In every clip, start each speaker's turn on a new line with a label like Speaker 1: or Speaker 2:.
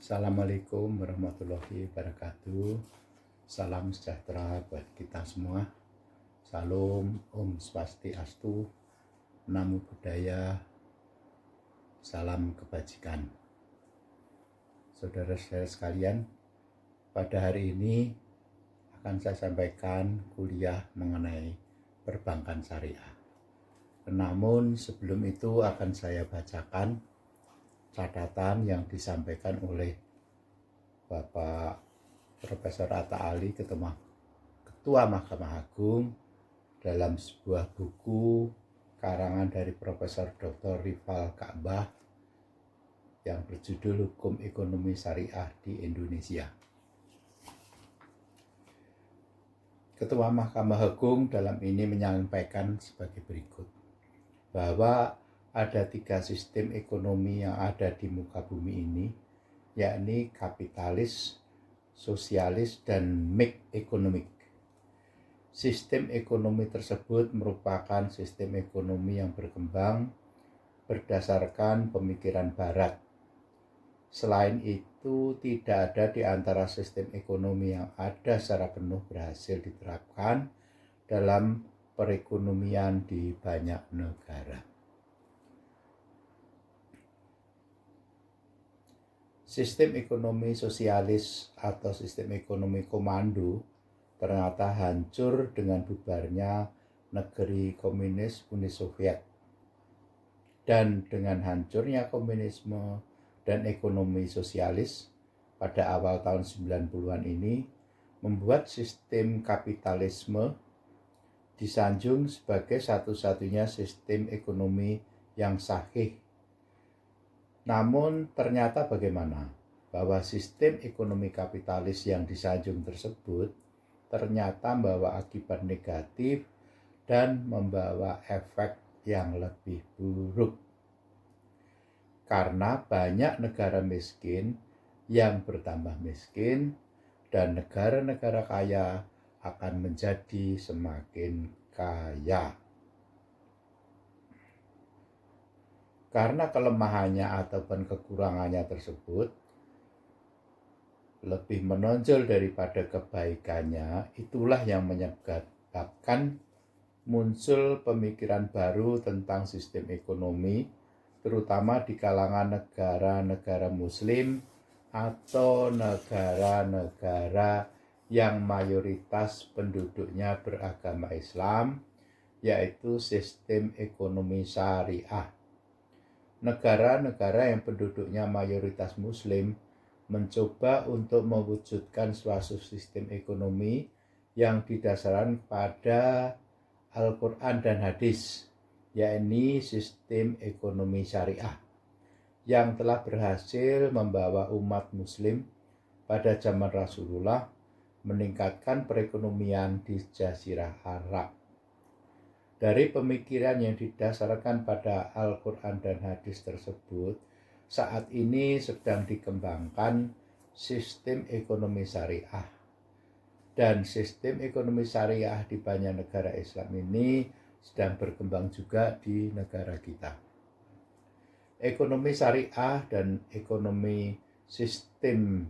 Speaker 1: Assalamualaikum warahmatullahi wabarakatuh. Salam sejahtera buat kita semua. Salam, Om Swastiastu, Namo Buddhaya, salam kebajikan. Saudara-saudara sekalian, pada hari ini akan saya sampaikan kuliah mengenai perbankan syariah. Namun sebelum itu akan saya bacakan catatan yang disampaikan oleh Bapak Profesor Atta Ali, Ketua Mahkamah Agung, dalam sebuah buku karangan dari Profesor Dr. Rival Ka'bah yang berjudul Hukum Ekonomi Syariah di Indonesia. Ketua Mahkamah Agung dalam ini menyampaikan sebagai berikut, bahwa ada 3 sistem ekonomi yang ada di muka bumi ini, yakni kapitalis, sosialis, dan mixed economic. Sistem ekonomi tersebut merupakan sistem ekonomi yang berkembang berdasarkan pemikiran Barat. Selain itu, tidak ada di antara sistem ekonomi yang ada secara penuh berhasil diterapkan dalam perekonomian di banyak negara. Sistem ekonomi sosialis atau sistem ekonomi komando ternyata hancur dengan bubarnya negeri komunis Uni Soviet. Dan dengan hancurnya komunisme dan ekonomi sosialis pada awal tahun 90-an ini membuat sistem kapitalisme disanjung sebagai satu-satunya sistem ekonomi yang sahih. Namun ternyata bagaimana? Bahwa sistem ekonomi kapitalis yang disanjung tersebut ternyata membawa akibat negatif dan membawa efek yang lebih buruk. Karena banyak negara miskin yang bertambah miskin dan negara-negara kaya akan menjadi semakin kaya. Karena kelemahannya ataupun kekurangannya tersebut lebih menonjol daripada kebaikannya, itulah yang menyebabkan muncul pemikiran baru tentang sistem ekonomi, terutama di kalangan negara-negara muslim atau negara-negara yang mayoritas penduduknya beragama Islam, yaitu sistem ekonomi syariah. Negara-negara yang penduduknya mayoritas muslim mencoba untuk mewujudkan suatu sistem ekonomi yang didasarkan pada Al-Quran dan Hadis, yakni sistem ekonomi syariah, yang telah berhasil membawa umat muslim pada zaman Rasulullah meningkatkan perekonomian di Jazirah Arab. Dari pemikiran yang didasarkan pada Al-Quran dan Hadis tersebut, saat ini sedang dikembangkan sistem ekonomi syariah. Dan sistem ekonomi syariah di banyak negara Islam ini sedang berkembang juga di negara kita. Ekonomi syariah dan ekonomi sistem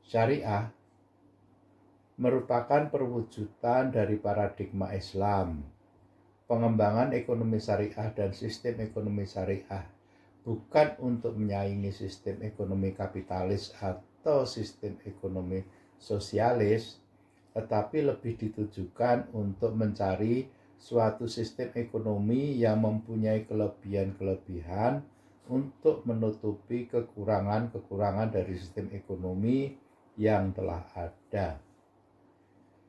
Speaker 1: syariah merupakan perwujudan dari paradigma Islam. Pengembangan ekonomi syariah dan sistem ekonomi syariah bukan untuk menyaingi sistem ekonomi kapitalis atau sistem ekonomi sosialis, tetapi lebih ditujukan untuk mencari suatu sistem ekonomi yang mempunyai kelebihan-kelebihan untuk menutupi kekurangan-kekurangan dari sistem ekonomi yang telah ada.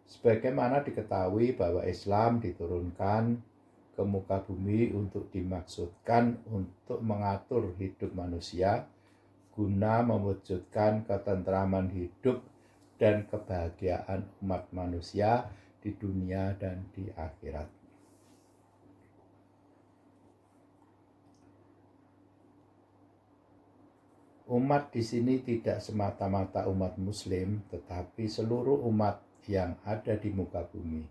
Speaker 1: Sebagaimana diketahui bahwa Islam diturunkan ke muka bumi untuk dimaksudkan untuk mengatur hidup manusia guna mewujudkan ketentraman hidup dan kebahagiaan umat manusia di dunia dan di akhirat. Umat di sini tidak semata-mata umat muslim, tetapi seluruh umat yang ada di muka bumi.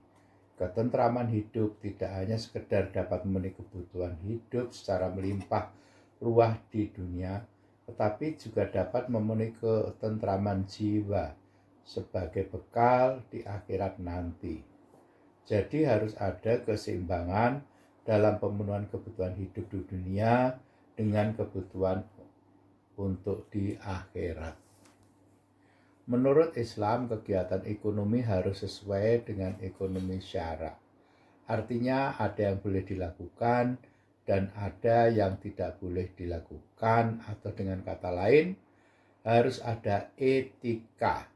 Speaker 1: Ketentraman hidup tidak hanya sekedar dapat memenuhi kebutuhan hidup secara melimpah ruah di dunia, tetapi juga dapat memenuhi ketentraman jiwa sebagai bekal di akhirat nanti. Jadi harus ada keseimbangan dalam pemenuhan kebutuhan hidup di dunia dengan kebutuhan untuk di akhirat. Menurut Islam, kegiatan ekonomi harus sesuai dengan ekonomi syara. Artinya ada yang boleh dilakukan dan ada yang tidak boleh dilakukan, atau dengan kata lain harus ada etika.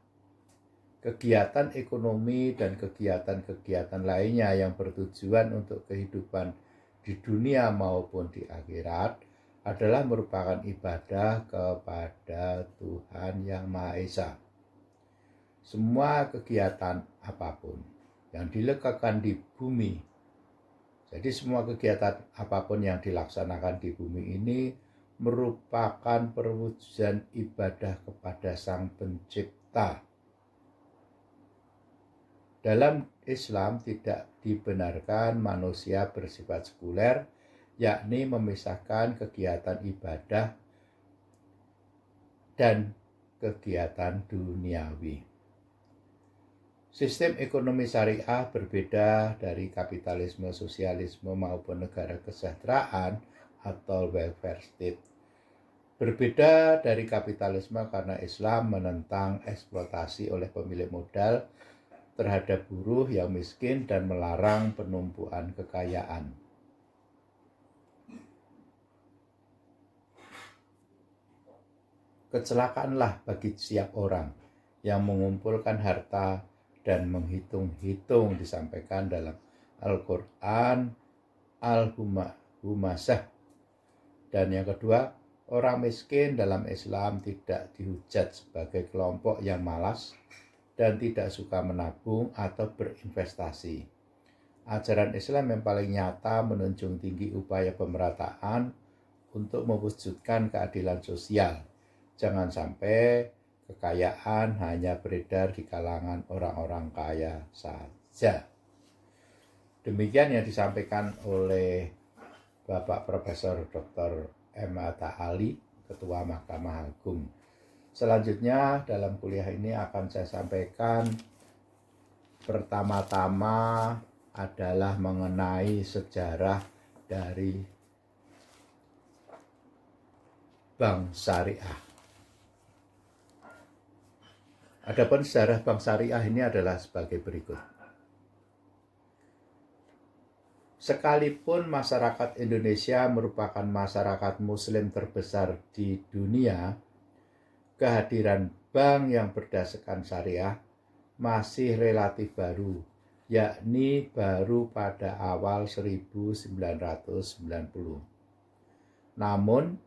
Speaker 1: Kegiatan ekonomi dan kegiatan-kegiatan lainnya yang bertujuan untuk kehidupan di dunia maupun di akhirat adalah merupakan ibadah kepada Tuhan Yang Maha Esa. Semua kegiatan apapun yang dilakukan di bumi, jadi semua kegiatan apapun yang dilaksanakan di bumi ini merupakan perwujudan ibadah kepada Sang Pencipta. Dalam Islam tidak dibenarkan manusia bersifat sekuler, yakni memisahkan kegiatan ibadah dan kegiatan duniawi. Sistem ekonomi syariah berbeda dari kapitalisme, sosialisme maupun negara kesejahteraan atau welfare state. Berbeda dari kapitalisme karena Islam menentang eksploitasi oleh pemilik modal terhadap buruh yang miskin dan melarang penumpuan kekayaan. Kecelakaanlah bagi setiap orang yang mengumpulkan harta dan menghitung-hitung, disampaikan dalam Al-Quran Al-Humasah. Dan yang kedua, orang miskin dalam Islam tidak dihujat sebagai kelompok yang malas dan tidak suka menabung atau berinvestasi. Ajaran Islam yang paling nyata menunjung tinggi upaya pemerataan untuk mewujudkan keadilan sosial. Jangan sampai kekayaan hanya beredar di kalangan orang-orang kaya saja. Demikian yang disampaikan oleh Bapak Profesor Dr. M. Atta Ali, Ketua Mahkamah Agung. Selanjutnya dalam kuliah ini akan saya sampaikan pertama-tama adalah mengenai sejarah dari Bank Syariah. Adapun sejarah Bank Syariah ini adalah sebagai berikut. Sekalipun masyarakat Indonesia merupakan masyarakat Muslim terbesar di dunia, kehadiran bank yang berdasarkan syariah masih relatif baru, yakni baru pada awal 1990. Namun,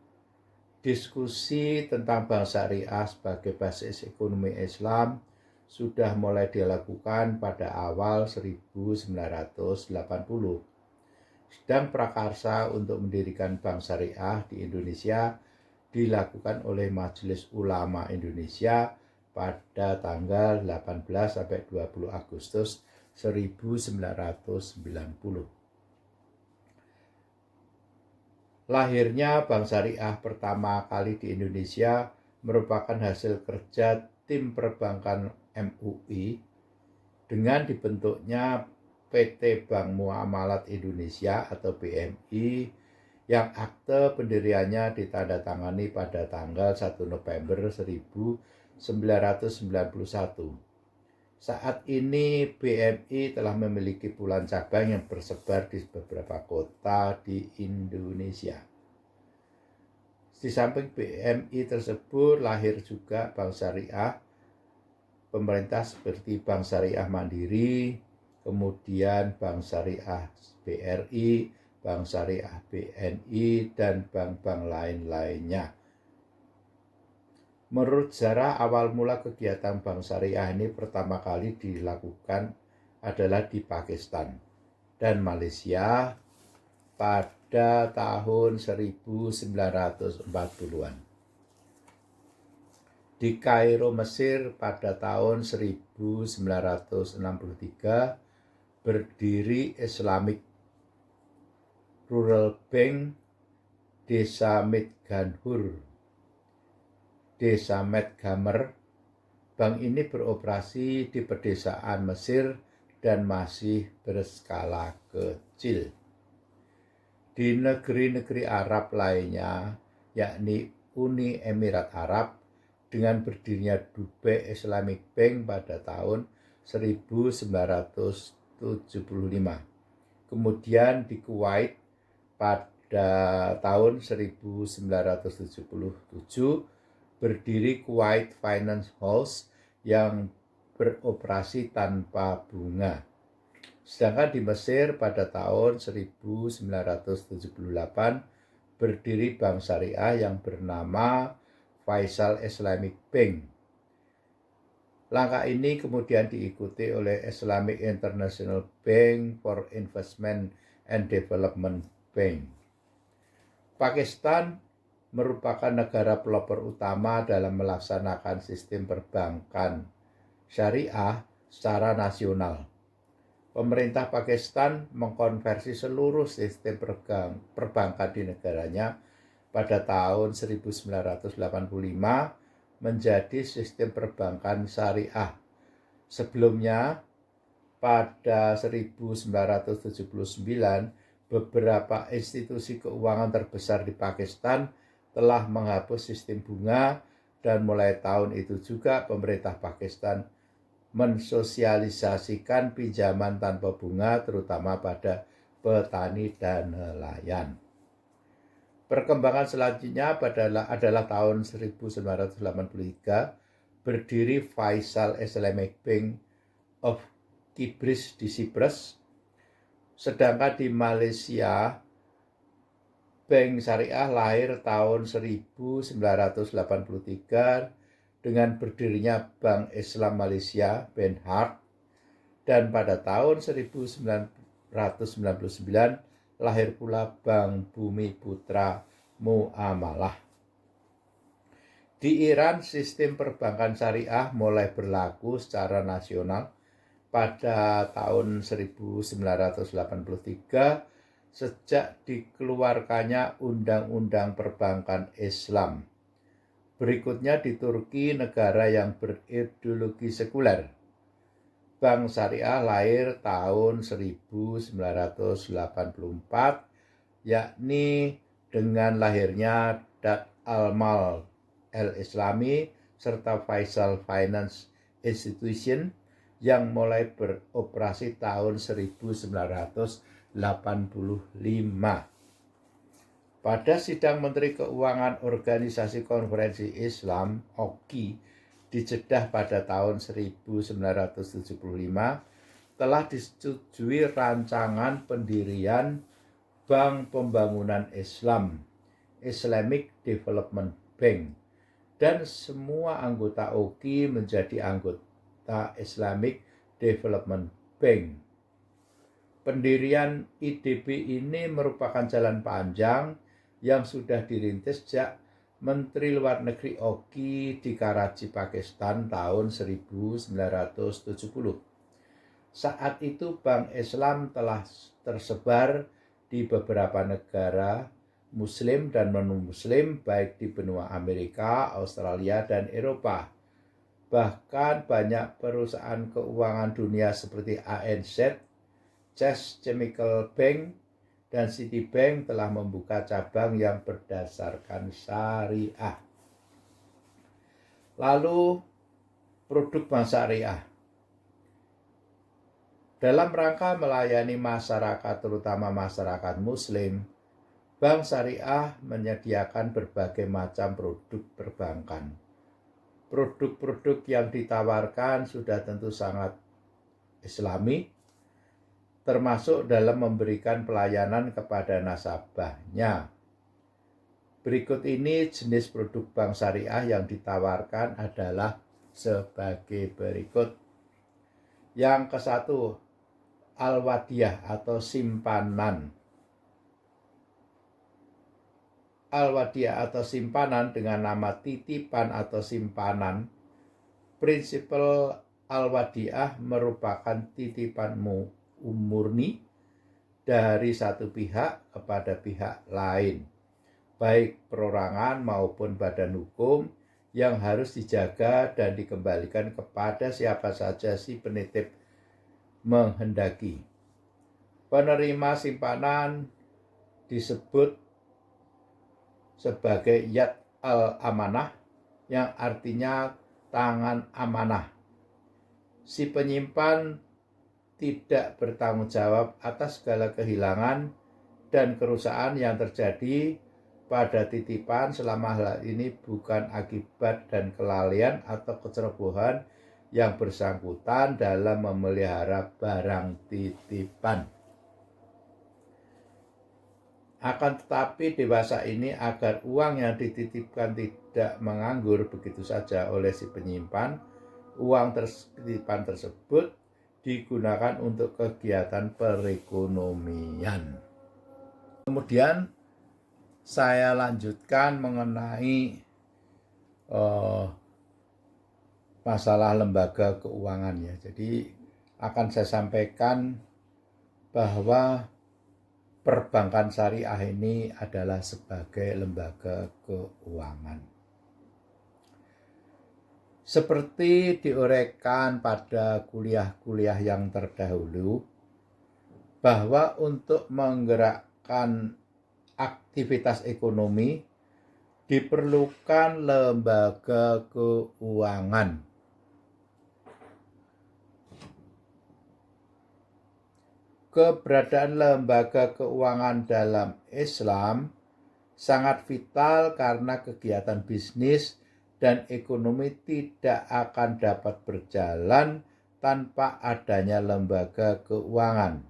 Speaker 1: diskusi tentang bank syariah sebagai basis ekonomi Islam sudah mulai dilakukan pada awal 1980. Sedang prakarsa untuk mendirikan bank syariah di Indonesia dilakukan oleh Majelis Ulama Indonesia pada tanggal 18-20 Agustus 1990. Lahirnya Bank Syariah pertama kali di Indonesia merupakan hasil kerja tim perbankan MUI dengan dibentuknya PT Bank Muamalat Indonesia atau BMI yang akte pendiriannya ditandatangani pada tanggal 1 November 1991. Saat ini BMI telah memiliki puluhan cabang yang tersebar di beberapa kota di Indonesia. Di samping BMI tersebut lahir juga Bank Syariah pemerintah seperti Bank Syariah Mandiri, kemudian Bank Syariah BRI, Bank Syariah BNI, dan bank-bank lain-lainnya. Menurut sejarah, awal mula kegiatan Bank Syariah ini pertama kali dilakukan adalah di Pakistan dan Malaysia pada tahun 1940-an. Di Kairo, Mesir pada tahun 1963 berdiri Islamic Rural Bank Desa Midganhur. Desa Medgamer. Bank ini beroperasi di pedesaan Mesir dan masih berskala kecil. Di negeri-negeri Arab lainnya, yakni Uni Emirat Arab, dengan berdirinya Dubai Islamic Bank pada tahun 1975. Kemudian di Kuwait pada tahun 1977 berdiri Kuwait Finance House yang beroperasi tanpa bunga. Sedangkan di Mesir pada tahun 1978 berdiri Bank Syariah yang bernama Faisal Islamic Bank. Langkah ini kemudian diikuti oleh Islamic International Bank for Investment and Development Bank. Pakistan merupakan negara pelopor utama dalam melaksanakan sistem perbankan syariah secara nasional. Pemerintah Pakistan mengkonversi seluruh sistem perbankan di negaranya pada tahun 1985 menjadi sistem perbankan syariah. Sebelumnya, pada 1979, beberapa institusi keuangan terbesar di Pakistan telah menghapus sistem bunga, dan mulai tahun itu juga pemerintah Pakistan mensosialisasikan pinjaman tanpa bunga terutama pada petani dan nelayan. Perkembangan selanjutnya adalah tahun 1983 berdiri Faisal Islamic Bank of Kibris di Cyprus. Sedangkan di Malaysia, Bank Syariah lahir tahun 1983 dengan berdirinya Bank Islam Malaysia Benhart, dan pada tahun 1999 lahir pula Bank Bumi Putra Muamalah. Di Iran, sistem perbankan syariah mulai berlaku secara nasional pada tahun 1983 sejak dikeluarkannya Undang-Undang Perbankan Islam. Berikutnya di Turki, negara yang berideologi sekuler. Bank Syariah lahir tahun 1984, yakni dengan lahirnya Dat Al-Mal Al-Islami serta Faisal Finance Institution yang mulai beroperasi tahun 1985. Pada sidang Menteri Keuangan Organisasi Konferensi Islam (OKI) di Jeddah pada tahun 1975 telah disetujui rancangan pendirian Bank Pembangunan Islam (Islamic Development Bank), dan semua anggota OKI menjadi anggota Islamic Development Bank. Pendirian IDB ini merupakan jalan panjang yang sudah dirintis sejak Menteri Luar Negeri OKI di Karachi, Pakistan tahun 1970. Saat itu Bank Islam telah tersebar di beberapa negara Muslim dan non-Muslim, baik di benua Amerika, Australia, dan Eropa. Bahkan banyak perusahaan keuangan dunia seperti ANZ, Chase Chemical Bank, dan Citibank telah membuka cabang yang berdasarkan syariah. Lalu, produk bank syariah. Dalam rangka melayani masyarakat, terutama masyarakat Muslim, Bank Syariah menyediakan berbagai macam produk perbankan. Produk-produk yang ditawarkan sudah tentu sangat Islami, termasuk dalam memberikan pelayanan kepada nasabahnya. Berikut ini jenis produk bank syariah yang ditawarkan adalah sebagai berikut. Yang ke-1, Al-Wadiyah atau simpanan. Al-Wadiyah atau simpanan dengan nama titipan atau simpanan. Prinsipal Al-Wadiyah merupakan titipan murni dari satu pihak kepada pihak lain, baik perorangan maupun badan hukum yang harus dijaga dan dikembalikan kepada siapa saja si penitip menghendaki. Penerima simpanan disebut sebagai yad al-amanah, yang artinya tangan amanah. Si penyimpan tidak bertanggung jawab atas segala kehilangan dan kerusakan yang terjadi pada titipan selama hal ini bukan akibat dan kelalaian atau kecerobohan yang bersangkutan dalam memelihara barang titipan. Akan tetapi dewasa ini agar uang yang dititipkan tidak menganggur begitu saja oleh si penyimpan, uang titipan tersebut digunakan untuk kegiatan perekonomian. Kemudian saya lanjutkan mengenai masalah lembaga keuangan ya. Jadi akan saya sampaikan bahwa perbankan syariah ini adalah sebagai lembaga keuangan. Seperti diuraikan pada kuliah-kuliah yang terdahulu, bahwa untuk menggerakkan aktivitas ekonomi diperlukan lembaga keuangan. Keberadaan lembaga keuangan dalam Islam sangat vital karena kegiatan bisnis dan ekonomi tidak akan dapat berjalan tanpa adanya lembaga keuangan.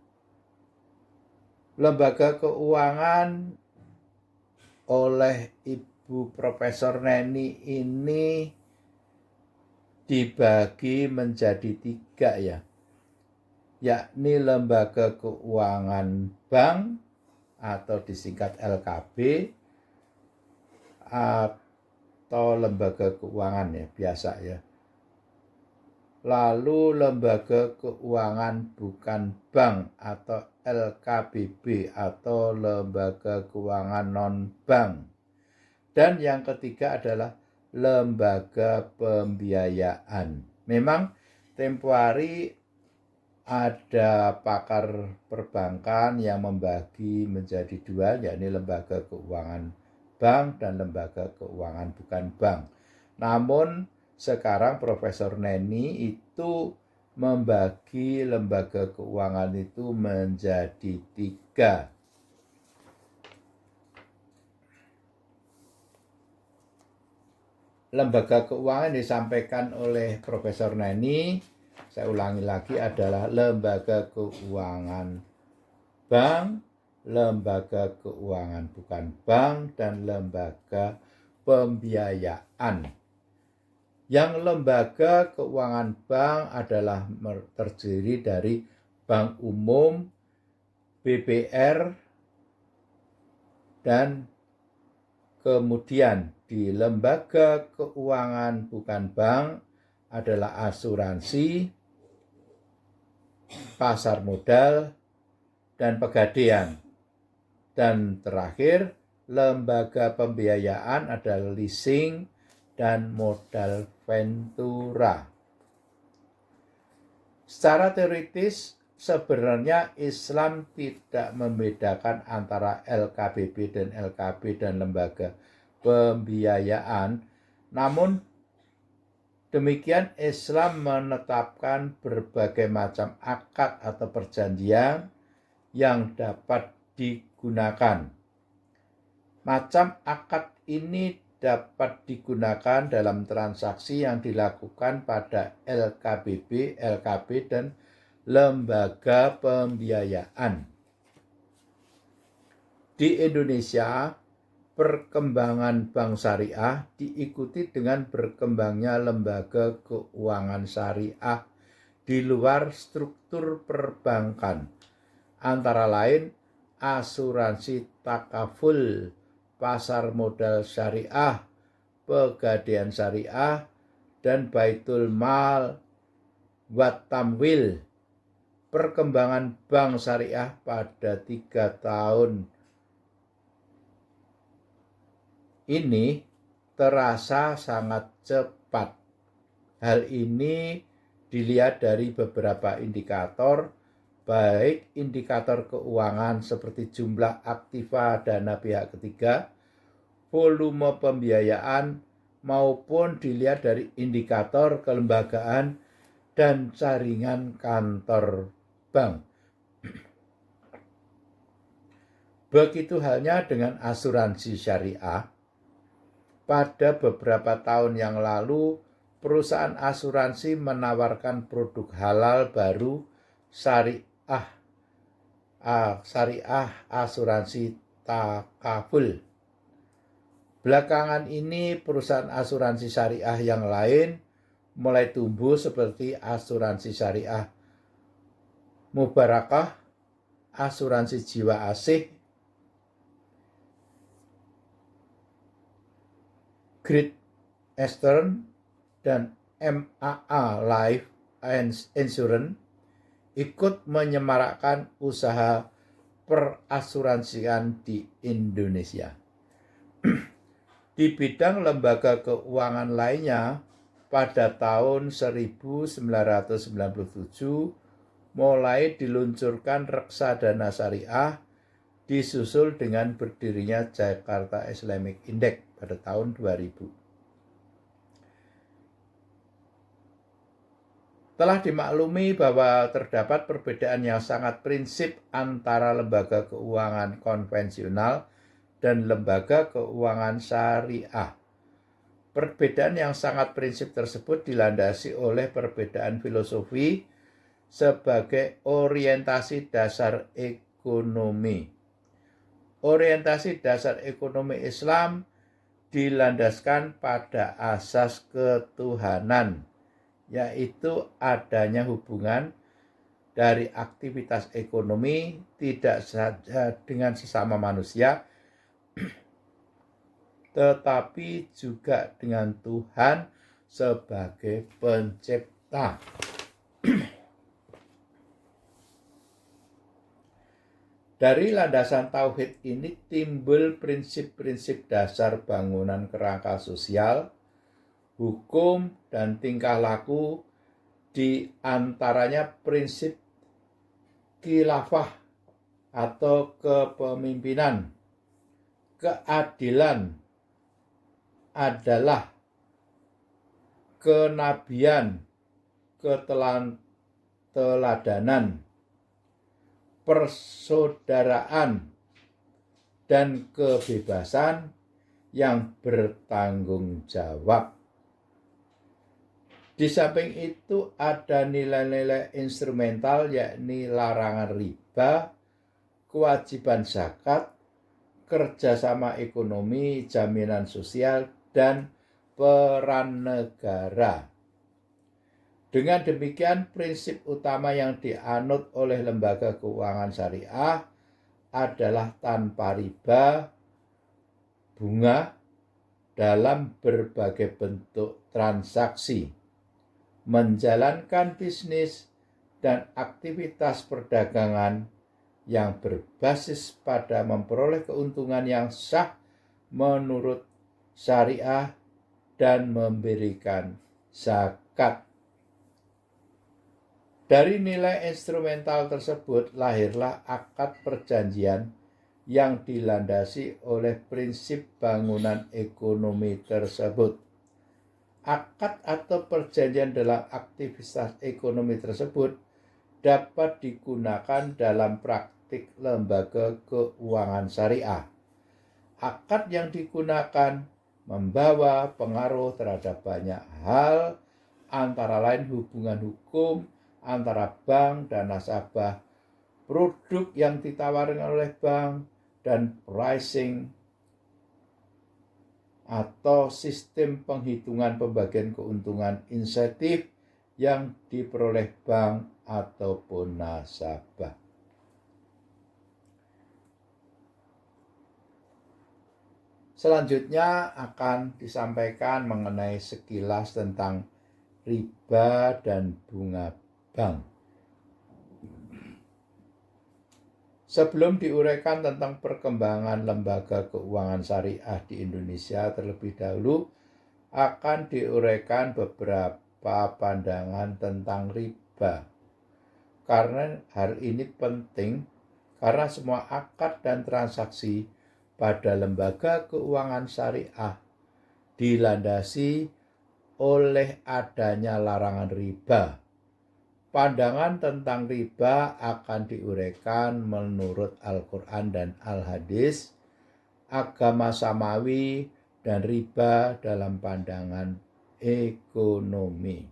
Speaker 1: Lembaga keuangan oleh Ibu Profesor Neni ini dibagi menjadi 3 ya, yakni lembaga keuangan bank atau disingkat LKB, atau lembaga keuangan ya biasa ya. Lalu lembaga keuangan bukan bank atau LKBB atau lembaga keuangan non-bank. Dan yang ketiga adalah lembaga pembiayaan. Memang tempo hari ada pakar perbankan yang membagi menjadi 2, yakni lembaga keuangan bank dan lembaga keuangan bukan bank. Namun sekarang Profesor Neni itu membagi lembaga keuangan itu menjadi 3. Lembaga keuangan disampaikan oleh Profesor Neni, saya ulangi lagi, adalah lembaga keuangan bank, lembaga keuangan bukan bank, dan lembaga pembiayaan. Yang lembaga keuangan bank adalah terdiri dari Bank Umum, BBR, dan kemudian di lembaga keuangan bukan bank adalah asuransi, pasar modal, dan pegadaian. Dan terakhir, lembaga pembiayaan adalah leasing dan modal ventura. Secara teoritis, sebenarnya Islam tidak membedakan antara LKBB dan LKB dan lembaga pembiayaan. Namun demikian, Islam menetapkan berbagai macam akad atau perjanjian yang dapat digunakan. Macam akad ini dapat digunakan dalam transaksi yang dilakukan pada LKBB, LKB, dan lembaga pembiayaan. Di Indonesia, perkembangan bank syariah diikuti dengan berkembangnya lembaga keuangan syariah di luar struktur perbankan, antara lain asuransi takaful, pasar modal syariah, pegadaian syariah, dan baitul mal wat tamwil. Perkembangan bank syariah pada 3 tahun ini terasa sangat cepat. Hal ini dilihat dari beberapa indikator, baik indikator keuangan seperti jumlah aktiva dana pihak ketiga, volume pembiayaan, maupun dilihat dari indikator kelembagaan dan jaringan kantor bank. Begitu halnya dengan asuransi syariah. Pada beberapa tahun yang lalu, perusahaan asuransi menawarkan produk halal baru syariah asuransi takaful. Belakangan ini perusahaan asuransi syariah yang lain mulai tumbuh seperti asuransi syariah Mubarakah, asuransi jiwa asih, Great Eastern, dan MAA Life Insurance ikut menyemarakkan usaha perasuransian di Indonesia. Di bidang lembaga keuangan lainnya, pada tahun 1997 mulai diluncurkan reksadana syariah, disusul dengan berdirinya Jakarta Islamic Index pada tahun 2000. Telah dimaklumi bahwa terdapat perbedaan yang sangat prinsip antara lembaga keuangan konvensional dan lembaga keuangan syariah. Perbedaan yang sangat prinsip tersebut dilandasi oleh perbedaan filosofi sebagai orientasi dasar ekonomi. Orientasi dasar ekonomi Islam dilandaskan pada asas ketuhanan, yaitu adanya hubungan dari aktivitas ekonomi tidak saja dengan sesama manusia, tetapi juga dengan Tuhan sebagai pencipta. Dari landasan tauhid ini timbul prinsip-prinsip dasar bangunan kerangka sosial, hukum, dan tingkah laku, di antaranya prinsip khilafah atau kepemimpinan, keadilan adalah kenabian, keteladanan, persaudaraan, dan kebebasan yang bertanggung jawab. Di samping itu ada nilai-nilai instrumental, yakni larangan riba, kewajiban zakat, kerjasama ekonomi, jaminan sosial, dan peran negara. Dengan demikian, prinsip utama yang dianut oleh lembaga keuangan syariah adalah tanpa riba, bunga dalam berbagai bentuk transaksi, menjalankan bisnis dan aktivitas perdagangan yang berbasis pada memperoleh keuntungan yang sah menurut syariah dan memberikan zakat. Dari nilai instrumental tersebut lahirlah akad perjanjian yang dilandasi oleh prinsip bangunan ekonomi tersebut. Akad atau perjanjian dalam aktivitas ekonomi tersebut dapat digunakan dalam praktik lembaga keuangan syariah. Akad yang digunakan membawa pengaruh terhadap banyak hal, antara lain hubungan hukum antara bank dan nasabah, produk yang ditawarkan oleh bank, dan pricing atau sistem penghitungan pembagian keuntungan insentif yang diperoleh bank ataupun nasabah. Selanjutnya akan disampaikan mengenai sekilas tentang riba dan bunga bank. Sebelum diuraikan tentang perkembangan lembaga keuangan syariah di Indonesia, terlebih dahulu akan diuraikan beberapa pandangan tentang riba. Karena hal ini penting karena semua akad dan transaksi pada lembaga keuangan syariah dilandasi oleh adanya larangan riba. Pandangan tentang riba akan diuraikan menurut Al-Quran dan Al-Hadis, agama samawi, dan riba dalam pandangan ekonomi.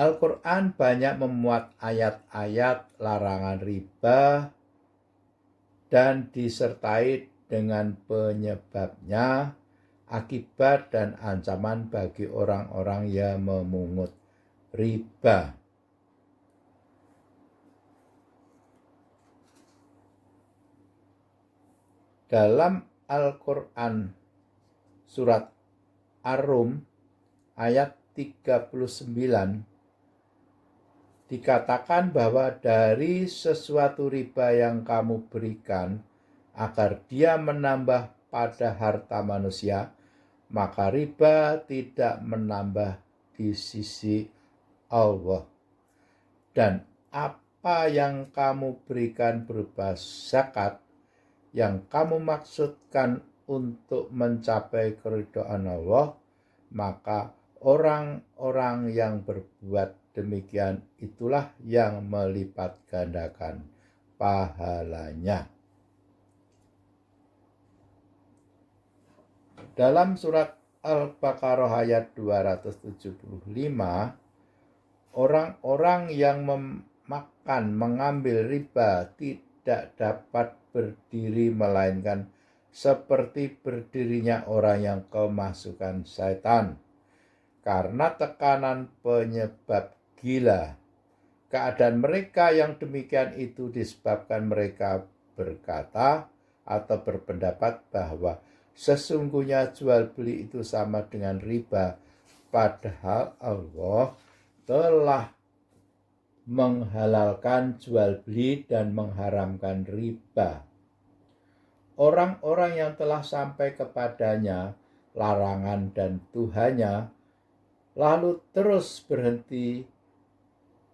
Speaker 1: Al-Quran banyak memuat ayat-ayat larangan riba dan disertai dengan penyebabnya, akibat dan ancaman bagi orang-orang yang memungut riba. Dalam Al-Quran surat Ar-Rum ayat 39 dikatakan bahwa dari sesuatu riba yang kamu berikan agar dia menambah pada harta manusia, maka riba tidak menambah di sisi Allah. Dan apa yang kamu berikan berupa zakat yang kamu maksudkan untuk mencapai keridhaan Allah, maka orang-orang yang berbuat demikian itulah yang melipat gandakan pahalanya. Dalam surat Al-Baqarah ayat 275, orang-orang yang mengambil riba tidak dapat berdiri melainkan seperti berdirinya orang yang kemasukan setan. Karena tekanan penyebab gila. Keadaan mereka yang demikian itu disebabkan mereka berkata atau berpendapat bahwa sesungguhnya jual beli itu sama dengan riba, padahal Allah telah menghalalkan jual beli dan mengharamkan riba. Orang-orang yang telah sampai kepadanya larangan dan Tuhannya, lalu terus berhenti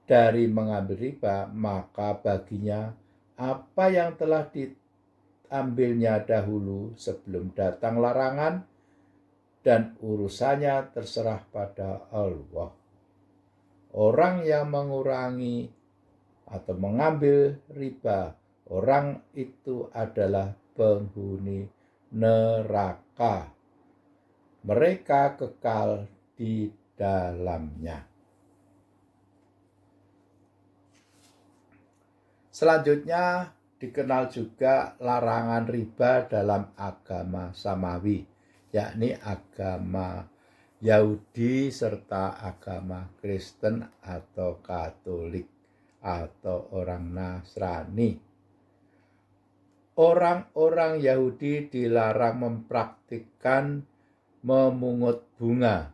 Speaker 1: dari mengambil riba, maka baginya apa yang telah diambilnya dahulu sebelum datang larangan, dan urusannya terserah pada Allah. Orang yang mengurangi atau mengambil riba, orang itu adalah penghuni neraka. Mereka kekal di dalamnya. Selanjutnya dikenal juga larangan riba dalam agama samawi, yakni agama Yahudi serta agama Kristen atau Katolik atau orang Nasrani. Orang-orang Yahudi dilarang mempraktikkan memungut bunga.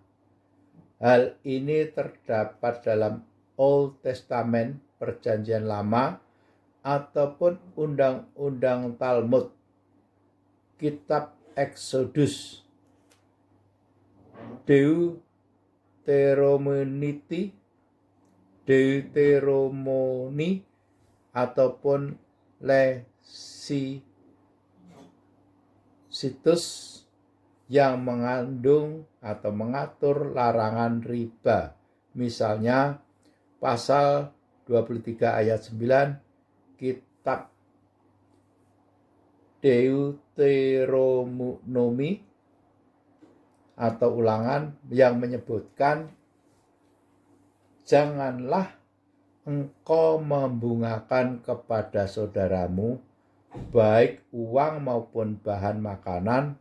Speaker 1: Hal ini terdapat dalam Old Testament, Perjanjian Lama, ataupun Undang-Undang Talmud, Kitab Exodus, Deuteronomi, ataupun Leviticus yang mengandung atau mengatur larangan riba. Misalnya pasal 23 ayat 9 Kitab Deuteronomi atau Ulangan yang menyebutkan, janganlah engkau membungakan kepada saudaramu baik uang maupun bahan makanan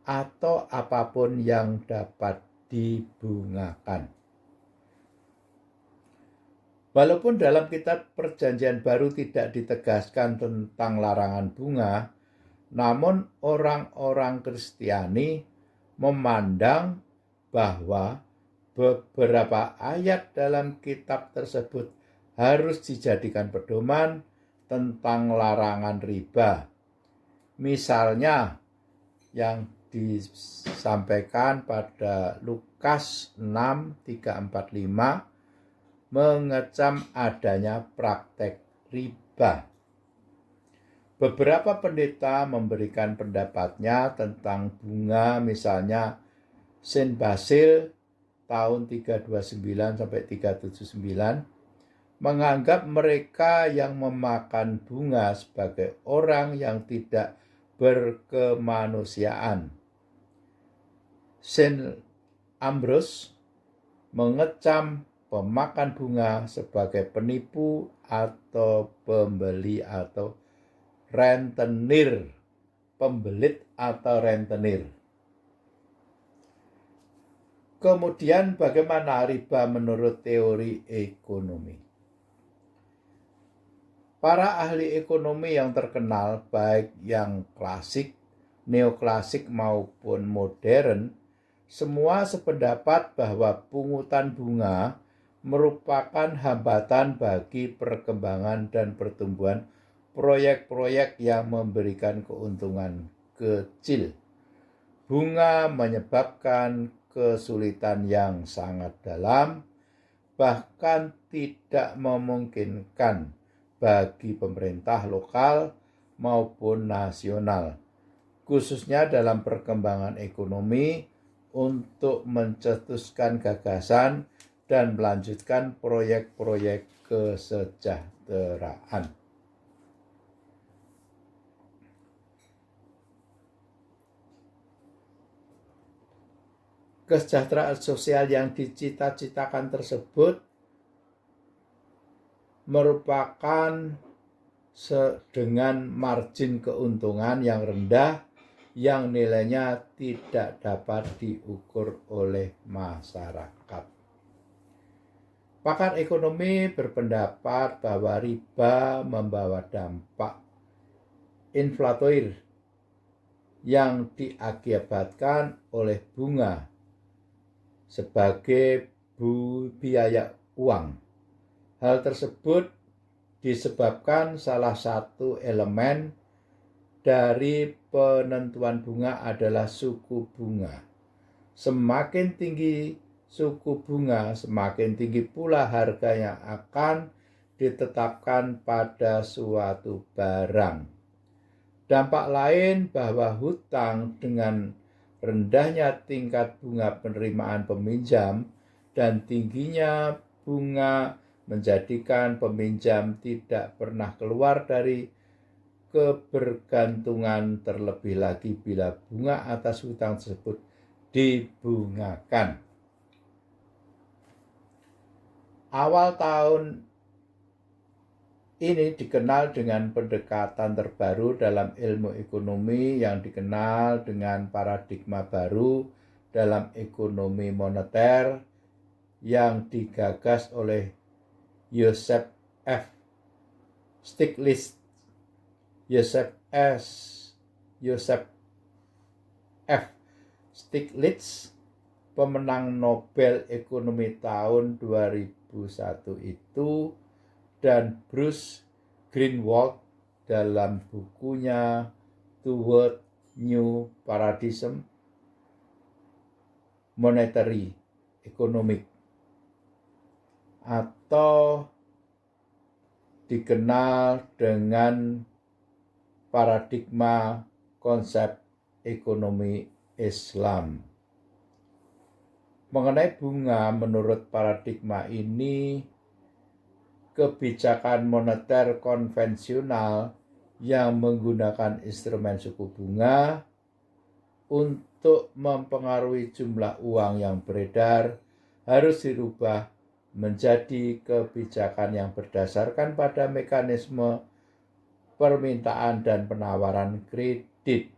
Speaker 1: atau apapun yang dapat dibungakan. Walaupun dalam kitab Perjanjian Baru tidak ditegaskan tentang larangan bunga, namun orang-orang Kristiani memandang bahwa beberapa ayat dalam kitab tersebut harus dijadikan pedoman tentang larangan riba. Misalnya yang disampaikan pada Lukas 6:3-4-5 mengecam adanya praktek riba. Beberapa pendeta memberikan pendapatnya tentang bunga, misalnya Saint Basil tahun 329 sampai 379 menganggap mereka yang memakan bunga sebagai orang yang tidak berkemanusiaan. Saint Ambrose mengecam pemakan bunga sebagai penipu atau pembeli atau rentenir, pembelit atau rentenir. Kemudian bagaimana riba menurut teori ekonomi? Para ahli ekonomi yang terkenal, baik yang klasik, neoklasik maupun modern, semua sependapat bahwa pungutan bunga merupakan hambatan bagi perkembangan dan pertumbuhan proyek-proyek yang memberikan keuntungan kecil. Bunga menyebabkan kesulitan yang sangat dalam, bahkan tidak memungkinkan bagi pemerintah lokal maupun nasional, khususnya dalam perkembangan ekonomi, untuk mencetuskan gagasan dan melanjutkan proyek-proyek kesejahteraan. Kesejahteraan sosial yang dicita-citakan tersebut merupakan dengan margin keuntungan yang rendah yang nilainya tidak dapat diukur oleh masyarakat. Pakar ekonomi berpendapat bahwa riba membawa dampak inflatoir yang diakibatkan oleh bunga sebagai biaya uang. Hal tersebut disebabkan salah satu elemen dari penentuan bunga adalah suku bunga. Semakin tinggi suku bunga, semakin tinggi pula harga yang akan ditetapkan pada suatu barang. Dampak lain bahwa hutang dengan rendahnya tingkat bunga penerimaan peminjam dan tingginya bunga menjadikan peminjam tidak pernah keluar dari kebergantungan, terlebih lagi bila bunga atas hutang tersebut dibungakan. Awal tahun ini dikenal dengan pendekatan terbaru dalam ilmu ekonomi yang dikenal dengan paradigma baru dalam ekonomi moneter yang digagas oleh Joseph F. Stiglitz. Joseph F. Stiglitz, pemenang Nobel Ekonomi tahun 2001 itu, dan Bruce Greenwald dalam bukunya Toward New Paradigm Monetary Economic, atau dikenal dengan paradigma konsep ekonomi Islam. Mengenai bunga, menurut paradigma ini, kebijakan moneter konvensional yang menggunakan instrumen suku bunga untuk mempengaruhi jumlah uang yang beredar harus dirubah menjadi kebijakan yang berdasarkan pada mekanisme permintaan dan penawaran kredit.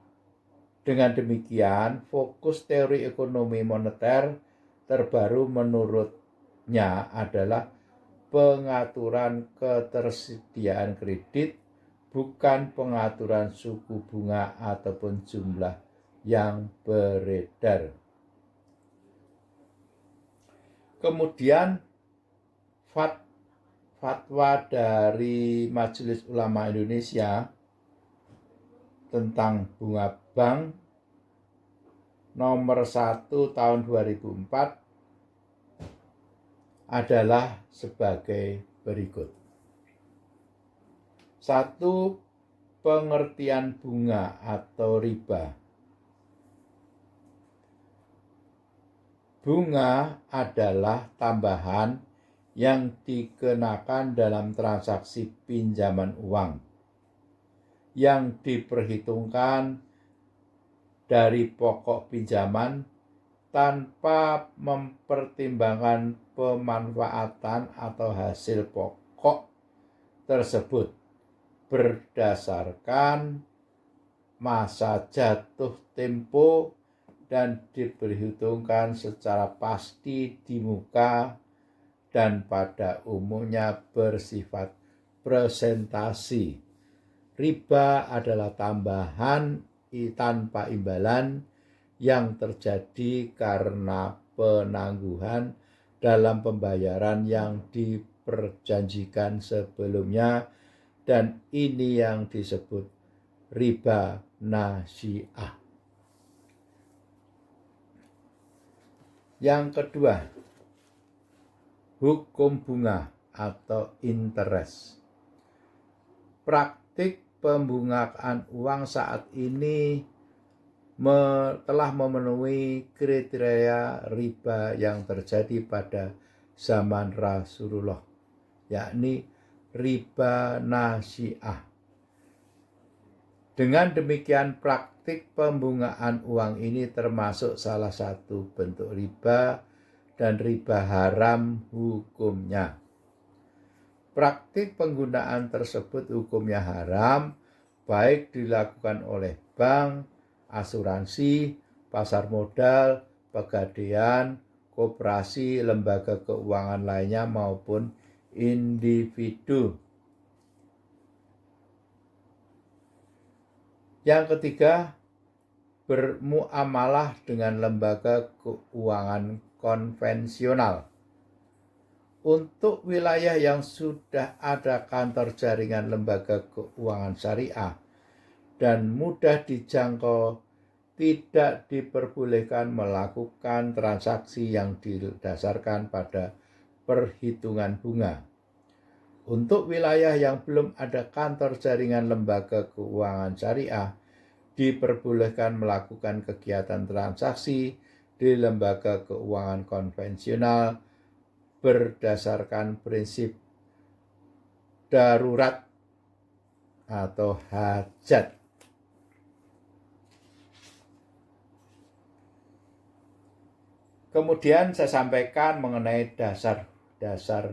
Speaker 1: Dengan demikian, fokus teori ekonomi moneter terbaru menurutnya adalah pengaturan ketersediaan kredit, bukan pengaturan suku bunga ataupun jumlah yang beredar. Kemudian fatwa dari Majelis Ulama Indonesia tentang bunga bank nomor 1 tahun 2004 adalah sebagai berikut. 1. Pengertian bunga atau riba. Bunga adalah tambahan yang dikenakan dalam transaksi pinjaman uang yang diperhitungkan dari pokok pinjaman tanpa mempertimbangkan pemanfaatan atau hasil pokok tersebut berdasarkan masa jatuh tempo dan diperhitungkan secara pasti di muka dan pada umumnya bersifat presentasi. Riba adalah tambahan tanpa imbalan yang terjadi karena penangguhan dalam pembayaran yang diperjanjikan sebelumnya, dan ini yang disebut riba nasi'ah. Yang kedua, hukum bunga atau interest. Praktik pembungaan uang saat ini telah memenuhi kriteria riba yang terjadi pada zaman Rasulullah, yakni riba nasi'ah. Dengan demikian, praktik pembungaan uang ini termasuk salah satu bentuk riba dan riba haram hukumnya. Praktik penggunaan tersebut hukumnya haram, baik dilakukan oleh bank, asuransi, pasar modal, pegadaian, koperasi, lembaga keuangan lainnya maupun individu. Yang ketiga, bermuamalah dengan lembaga keuangan konvensional. Untuk wilayah yang sudah ada kantor jaringan lembaga keuangan syariah dan mudah dijangkau, tidak diperbolehkan melakukan transaksi yang didasarkan pada perhitungan bunga. Untuk wilayah yang belum ada kantor jaringan lembaga keuangan syariah, diperbolehkan melakukan kegiatan transaksi di lembaga keuangan konvensional berdasarkan prinsip darurat atau hajat. Kemudian saya sampaikan mengenai dasar-dasar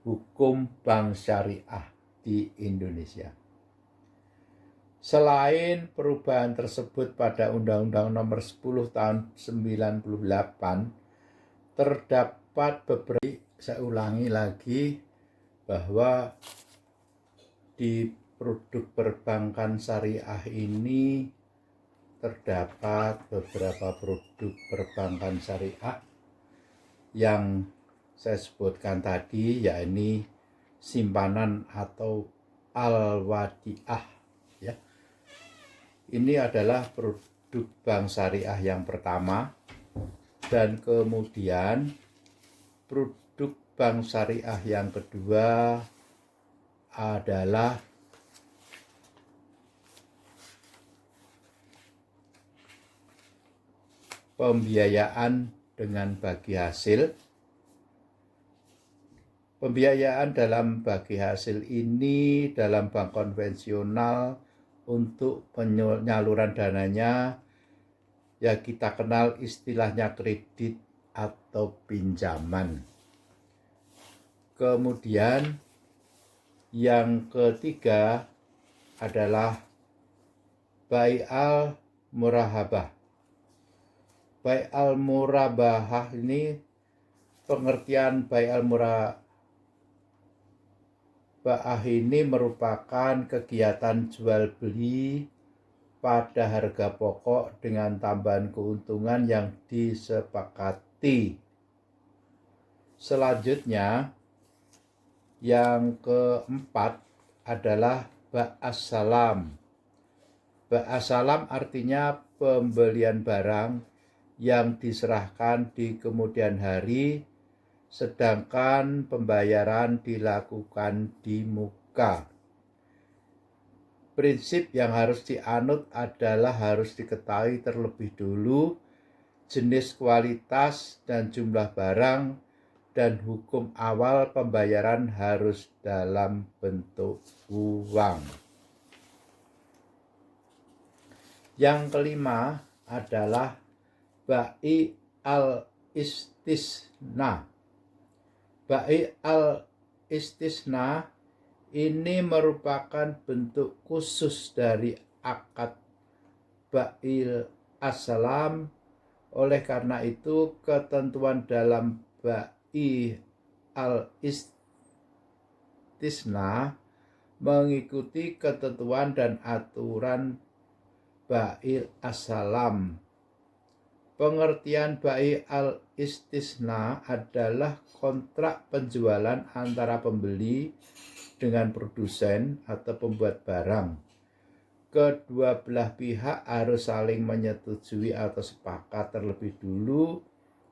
Speaker 1: hukum bank syariah di Indonesia. Selain perubahan tersebut pada Undang-Undang Nomor 10 Tahun 98, terdapat beberapa, saya ulangi lagi, bahwa di produk perbankan syariah ini terdapat beberapa produk perbankan syariah yang saya sebutkan tadi, yakni simpanan atau al-wadi'ah, ya. Ini adalah produk bank syariah yang pertama, dan kemudian produk bank syariah yang kedua adalah pembiayaan dengan bagi hasil. Pembiayaan dalam bagi hasil ini dalam bank konvensional untuk penyaluran dananya, ya kita kenal istilahnya kredit atau pinjaman. Kemudian yang ketiga adalah bai'al murahabah. Bai'al murabahah ini, pengertian bai'al murabahah ini merupakan kegiatan jual beli pada harga pokok dengan tambahan keuntungan yang disepakati. Selanjutnya, Yang keempat adalah ba'as-salam. Ba'as-salam artinya pembelian barang yang diserahkan di kemudian hari, sedangkan pembayaran dilakukan di muka. Prinsip yang harus dianut adalah harus diketahui terlebih dulu jenis, kualitas, dan jumlah barang, dan hukum awal pembayaran harus dalam bentuk uang. Yang kelima adalah bai al-istisna. Bai al-istisna ini merupakan bentuk khusus dari akad ba'il assalam. Oleh karena itu, ketentuan dalam bai al-istisna mengikuti ketentuan dan aturan ba'il assalam. Pengertian bai al-istisna adalah kontrak penjualan antara pembeli dengan produsen atau pembuat barang. Kedua belah pihak harus saling menyetujui atau sepakat terlebih dulu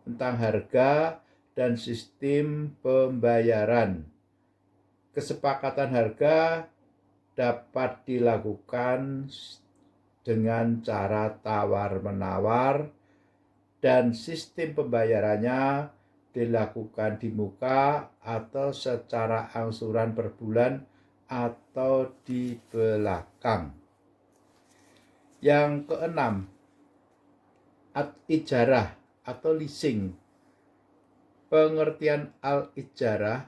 Speaker 1: tentang harga dan sistem pembayaran. Kesepakatan harga dapat dilakukan dengan cara tawar-menawar, dan sistem pembayarannya dilakukan di muka atau secara angsuran per bulan atau di belakang. Yang keenam, al-ijarah atau leasing. Pengertian al-ijarah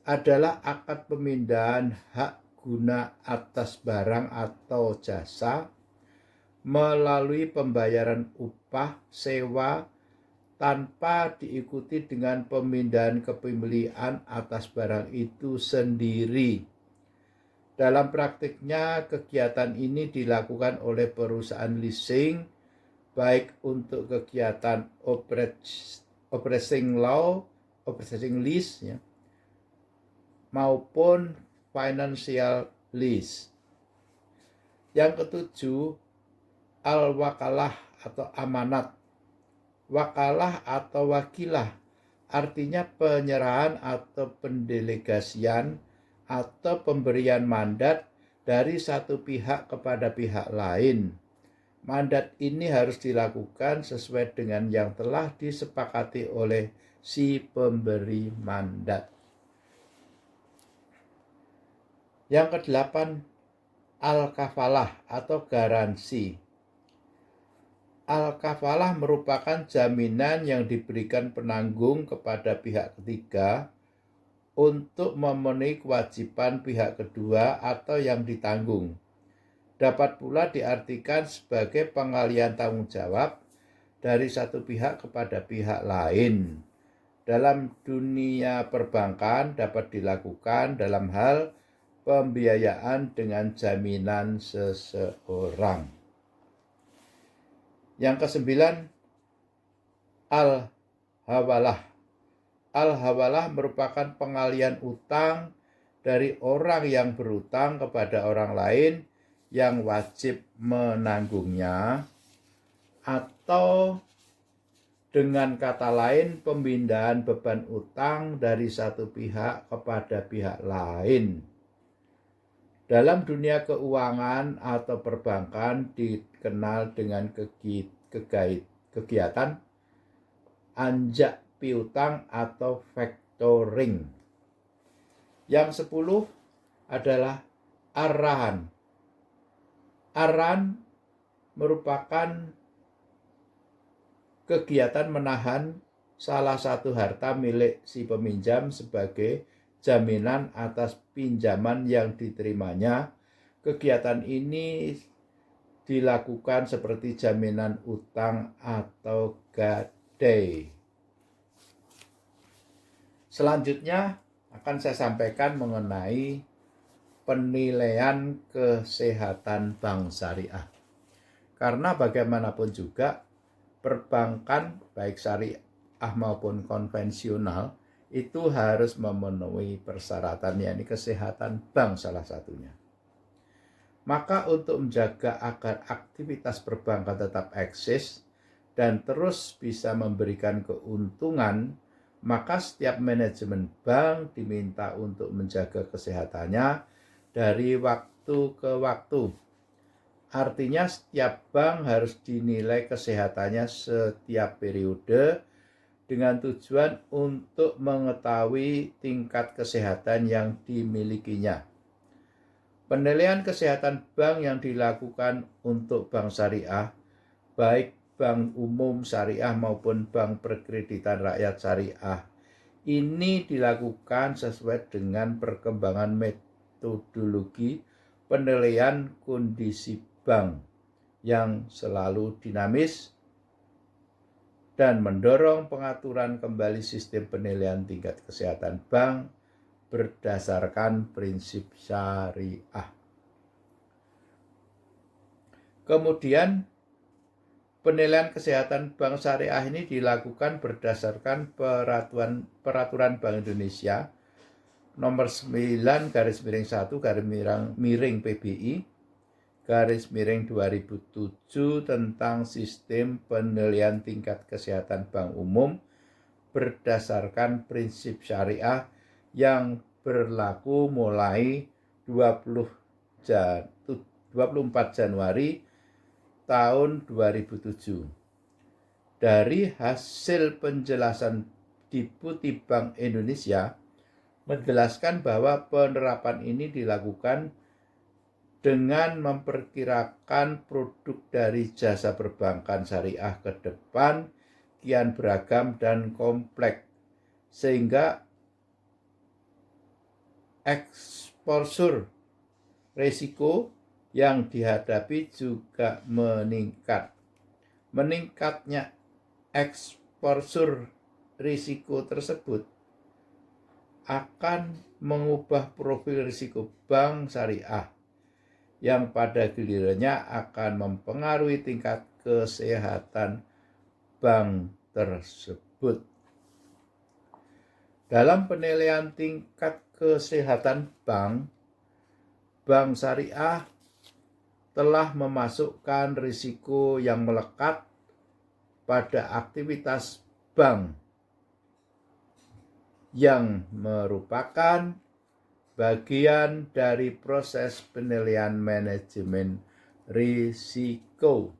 Speaker 1: adalah akad pemindahan hak guna atas barang atau jasa melalui pembayaran upah sewa tanpa diikuti dengan pemindahan kepemilikan atas barang itu sendiri. Dalam praktiknya, kegiatan ini dilakukan oleh perusahaan leasing, baik untuk kegiatan operating lease ya, maupun financial lease. Yang ketujuh, al-wakalah atau amanat. Wakalah atau wakilah artinya penyerahan atau pendelegasian atau pemberian mandat dari satu pihak kepada pihak lain. Mandat ini harus dilakukan sesuai dengan yang telah disepakati oleh si pemberi mandat. Yang kedelapan, al-kafalah atau garansi. Al-kafalah merupakan jaminan yang diberikan penanggung kepada pihak ketiga untuk memenuhi kewajiban pihak kedua atau yang ditanggung. Dapat pula diartikan sebagai pengalihan tanggung jawab dari satu pihak kepada pihak lain. Dalam dunia perbankan dapat dilakukan dalam hal pembiayaan dengan jaminan seseorang. Yang kesembilan, al-hawalah. Al-hawalah merupakan pengalihan utang dari orang yang berutang kepada orang lain yang wajib menanggungnya, atau dengan kata lain pemindahan beban utang dari satu pihak kepada pihak lain. Dalam dunia keuangan atau perbankan dikenal dengan kegiatan anjak piutang atau factoring. Yang 10 adalah arahan. Arahan merupakan kegiatan menahan salah satu harta milik si peminjam sebagai jaminan atas pinjaman yang diterimanya. Kegiatan ini dilakukan seperti jaminan utang atau gadai. Selanjutnya akan saya sampaikan mengenai penilaian kesehatan bank syariah. Karena bagaimanapun juga perbankan baik syariah maupun konvensional itu harus memenuhi persyaratan, yakni kesehatan bank salah satunya. Maka untuk menjaga agar aktivitas perbankan tetap eksis dan terus bisa memberikan keuntungan, maka setiap manajemen bank diminta untuk menjaga kesehatannya dari waktu ke waktu. Artinya setiap bank harus dinilai kesehatannya setiap periode dengan tujuan untuk mengetahui tingkat kesehatan yang dimilikinya. Penilaian kesehatan bank yang dilakukan untuk bank syariah, baik bank umum syariah maupun bank perkreditan rakyat syariah, ini dilakukan sesuai dengan perkembangan metodologi penilaian kondisi bank yang selalu dinamis dan mendorong pengaturan kembali sistem penilaian tingkat kesehatan bank berdasarkan prinsip syariah. Kemudian penilaian kesehatan bank syariah ini dilakukan berdasarkan peraturan Bank Indonesia nomor 9 garis miring 1 garis miring PBI garis miring 2007 tentang sistem penilaian tingkat kesehatan bank umum berdasarkan prinsip syariah yang berlaku mulai 24 Januari tahun 2007. Dari hasil penjelasan Deputi Bank Indonesia menjelaskan bahwa penerapan ini dilakukan dengan memperkirakan produk dari jasa perbankan syariah ke depan kian beragam dan kompleks, sehingga eksposur risiko yang dihadapi juga meningkat. Meningkatnya eksposur risiko tersebut akan mengubah profil risiko bank syariah yang pada gilirannya akan mempengaruhi tingkat kesehatan bank tersebut. Dalam penilaian tingkat kesehatan bank syariah telah memasukkan risiko yang melekat pada aktivitas bank yang merupakan bagian dari proses penilaian manajemen risiko.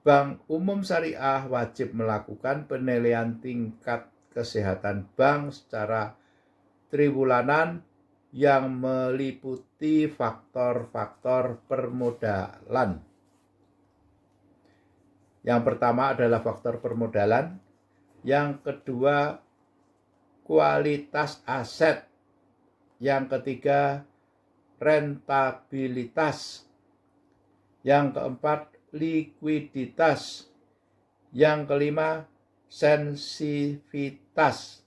Speaker 1: Bank umum syariah wajib melakukan penilaian tingkat kesehatan bank secara triwulanan yang meliputi faktor-faktor permodalan. Yang pertama adalah faktor permodalan, yang kedua kualitas aset, yang ketiga rentabilitas, yang keempat likuiditas, yang kelima sensitivitas.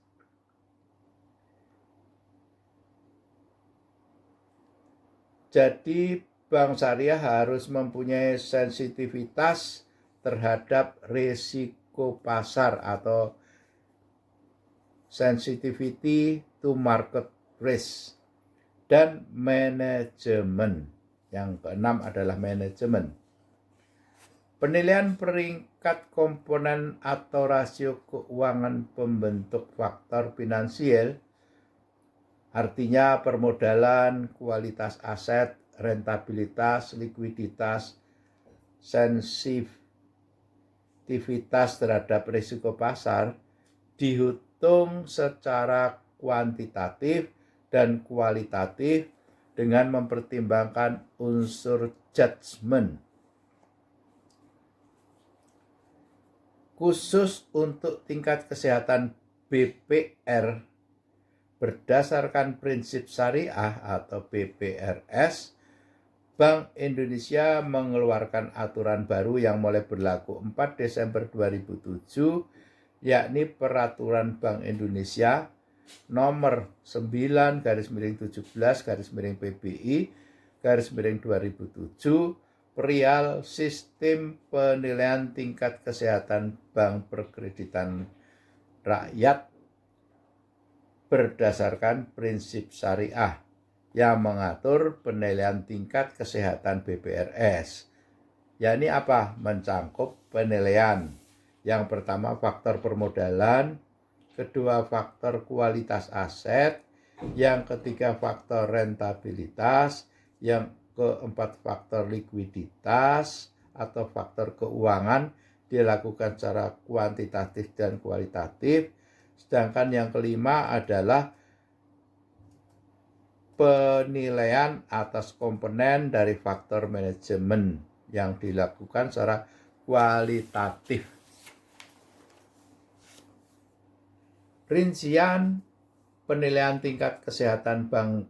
Speaker 1: Jadi bank syariah harus mempunyai sensitivitas terhadap risiko pasar atau sensitivity to market risk, dan manajemen. Yang keenam adalah manajemen. Penilaian peringkat komponen atau rasio keuangan pembentuk faktor finansial, artinya permodalan, kualitas aset, rentabilitas, likuiditas, sensitivitas terhadap risiko pasar, dihitung secara kuantitatif dan kualitatif dengan mempertimbangkan unsur judgement. Khusus untuk tingkat kesehatan BPR berdasarkan prinsip syariah atau BPRS, Bank Indonesia mengeluarkan aturan baru yang mulai berlaku 4 Desember 2007, yakni Peraturan Bank Indonesia nomor 9 garis miring 17 garis miring PBI garis miring 2007 perihal sistem penilaian tingkat kesehatan bank perkreditan rakyat berdasarkan prinsip syariah yang mengatur penilaian tingkat kesehatan BPRS. Yakni apa? Mencangkup penilaian. Yang pertama faktor permodalan, kedua faktor kualitas aset, yang ketiga faktor rentabilitas, yang keempat faktor likuiditas atau faktor keuangan dilakukan secara kuantitatif dan kualitatif. Sedangkan yang kelima adalah penilaian atas komponen dari faktor manajemen yang dilakukan secara kualitatif. Rincian penilaian tingkat kesehatan bank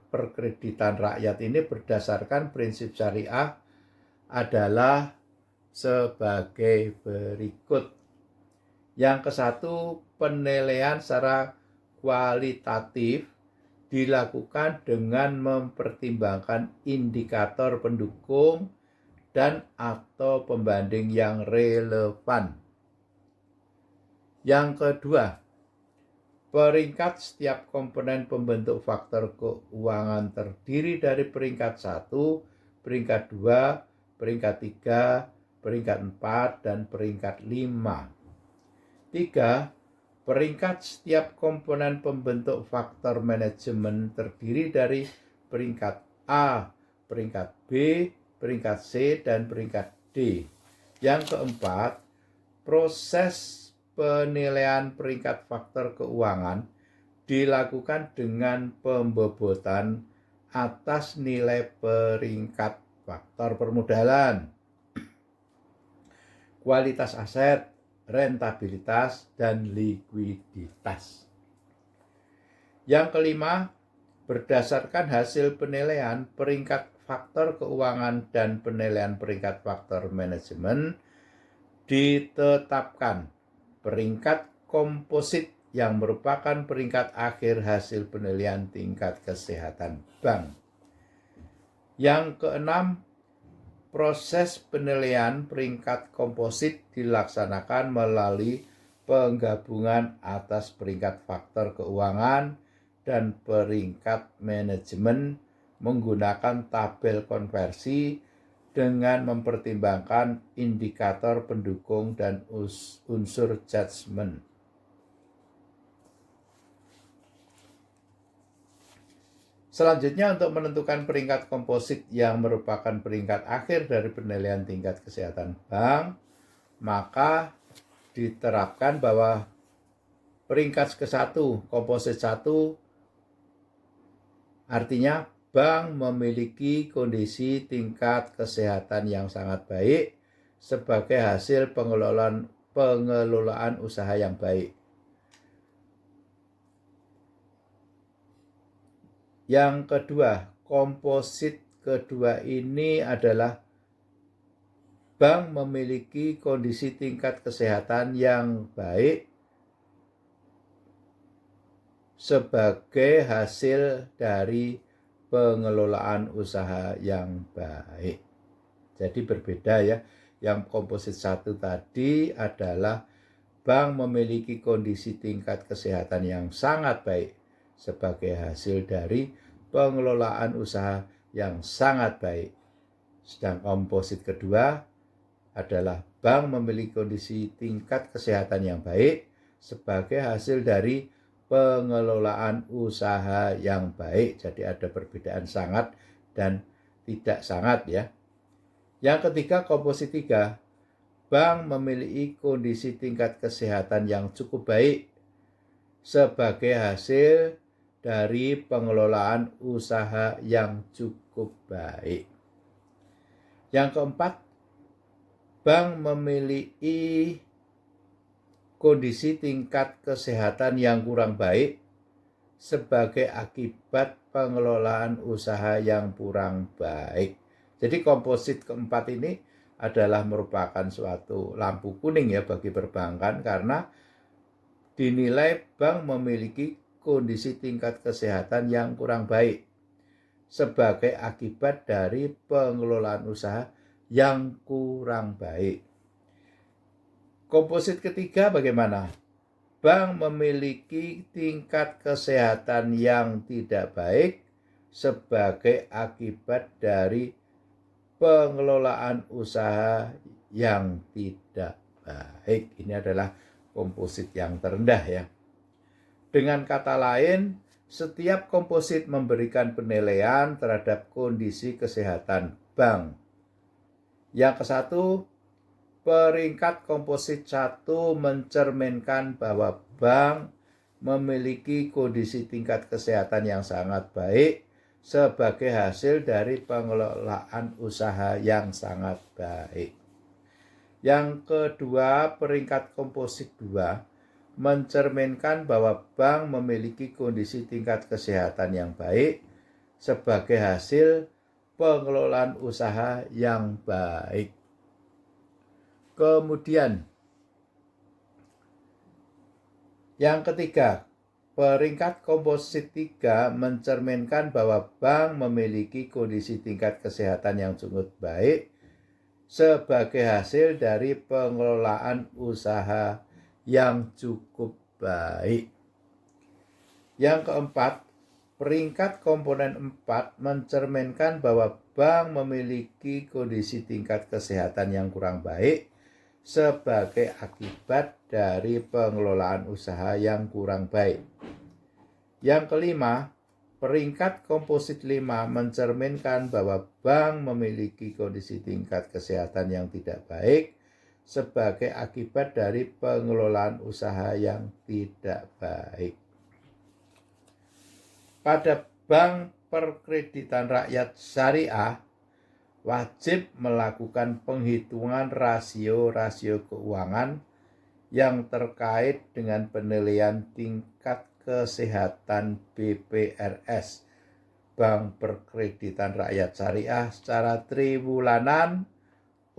Speaker 1: perkreditan rakyat ini berdasarkan prinsip syariah adalah sebagai berikut. Yang kesatu, penilaian secara kualitatif dilakukan dengan mempertimbangkan indikator pendukung dan atau pembanding yang relevan. Yang kedua, peringkat setiap komponen pembentuk faktor keuangan terdiri dari peringkat 1, peringkat 2, peringkat 3, peringkat 4, dan peringkat 5. 3. Peringkat setiap komponen pembentuk faktor manajemen terdiri dari peringkat A, peringkat B, peringkat C, dan peringkat D. Yang keempat, proses penilaian peringkat faktor keuangan dilakukan dengan pembobotan atas nilai peringkat faktor permodalan, kualitas aset, rentabilitas, dan likuiditas. Yang kelima, berdasarkan hasil penilaian peringkat faktor keuangan dan penilaian peringkat faktor manajemen, ditetapkan peringkat komposit yang merupakan peringkat akhir hasil penilaian tingkat kesehatan bank. Yang keenam, proses penilaian peringkat komposit dilaksanakan melalui penggabungan atas peringkat faktor keuangan dan peringkat manajemen menggunakan tabel konversi dengan mempertimbangkan indikator pendukung dan unsur judgement. Selanjutnya, untuk menentukan peringkat komposit yang merupakan peringkat akhir dari penilaian tingkat kesehatan bank, maka diterapkan bahwa peringkat ke-1, komposit 1, artinya bank memiliki kondisi tingkat kesehatan yang sangat baik sebagai hasil pengelolaan usaha yang baik. Yang kedua, komposit kedua ini adalah bank memiliki kondisi tingkat kesehatan yang baik sebagai hasil dari pengelolaan usaha yang baik. Jadi berbeda ya. Yang komposit 1 tadi adalah bank memiliki kondisi tingkat kesehatan yang sangat baik sebagai hasil dari pengelolaan usaha yang sangat baik. Sedang komposit kedua adalah bank memiliki kondisi tingkat kesehatan yang baik sebagai hasil dari pengelolaan usaha yang baik. Jadi ada perbedaan sangat dan tidak sangat ya. Yang ketiga, komposit 3, bank memiliki kondisi tingkat kesehatan yang cukup baik sebagai hasil dari pengelolaan usaha yang cukup baik. Yang keempat, bank memiliki kondisi tingkat kesehatan yang kurang baik sebagai akibat pengelolaan usaha yang kurang baik. Jadi komposit keempat ini adalah merupakan suatu lampu kuning ya bagi perbankan, karena dinilai bank memiliki kondisi tingkat kesehatan yang kurang baik sebagai akibat dari pengelolaan usaha yang kurang baik. Komposit ketiga bagaimana? bank memiliki tingkat kesehatan yang tidak baik sebagai akibat dari pengelolaan usaha yang tidak baik. Ini adalah komposit yang terendah ya. Dengan kata lain, setiap komposit memberikan penilaian terhadap kondisi kesehatan bank. Yang ke satu, peringkat komposit 1 mencerminkan bahwa bank memiliki kondisi tingkat kesehatan yang sangat baik sebagai hasil dari pengelolaan usaha yang sangat baik. Yang kedua, peringkat komposit 2 mencerminkan bahwa bank memiliki kondisi tingkat kesehatan yang baik sebagai hasil pengelolaan usaha yang baik. Kemudian, yang ketiga, peringkat komposit 3 mencerminkan bahwa bank memiliki kondisi tingkat kesehatan yang cukup baik sebagai hasil dari pengelolaan usaha yang cukup baik. Yang keempat, peringkat komponen 4 mencerminkan bahwa bank memiliki kondisi tingkat kesehatan yang kurang baik sebagai akibat dari pengelolaan usaha yang kurang baik. Yang kelima, peringkat komposit 5 mencerminkan bahwa bank memiliki kondisi tingkat kesehatan yang tidak baik sebagai akibat dari pengelolaan usaha yang tidak baik. Pada bank perkreditan rakyat syariah, wajib melakukan penghitungan rasio-rasio keuangan yang terkait dengan penilaian tingkat kesehatan BPRS, Bank Perkreditan Rakyat Syariah, secara triwulanan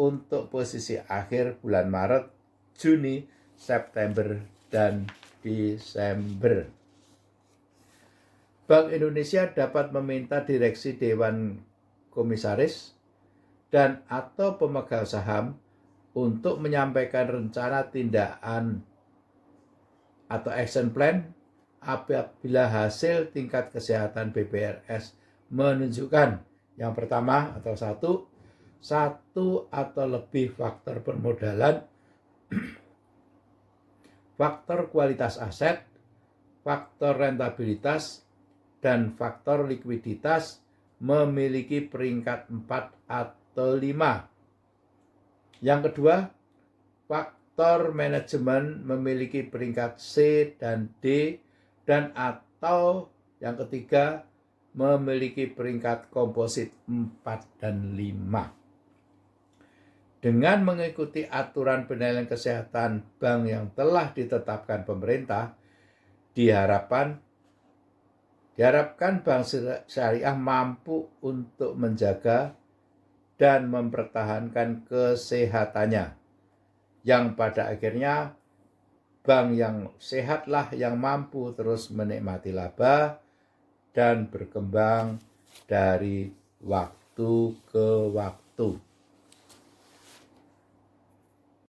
Speaker 1: untuk posisi akhir bulan Maret, Juni, September, dan Desember. Bank Indonesia dapat meminta direksi Dewan Komisaris dan atau pemegang saham untuk menyampaikan rencana tindakan atau action plan apabila hasil tingkat kesehatan BPRS menunjukkan yang pertama atau satu atau lebih faktor permodalan, faktor kualitas aset, faktor rentabilitas, dan faktor likuiditas memiliki peringkat 4 atau 5. Yang kedua, faktor manajemen memiliki peringkat C dan D, dan atau yang ketiga memiliki peringkat komposit 4 dan 5. Dengan mengikuti aturan penilaian kesehatan bank yang telah ditetapkan pemerintah, diharapkan bank syariah mampu untuk menjaga dan mempertahankan kesehatannya, yang pada akhirnya bank yang sehatlah yang mampu terus menikmati laba dan berkembang dari waktu ke waktu.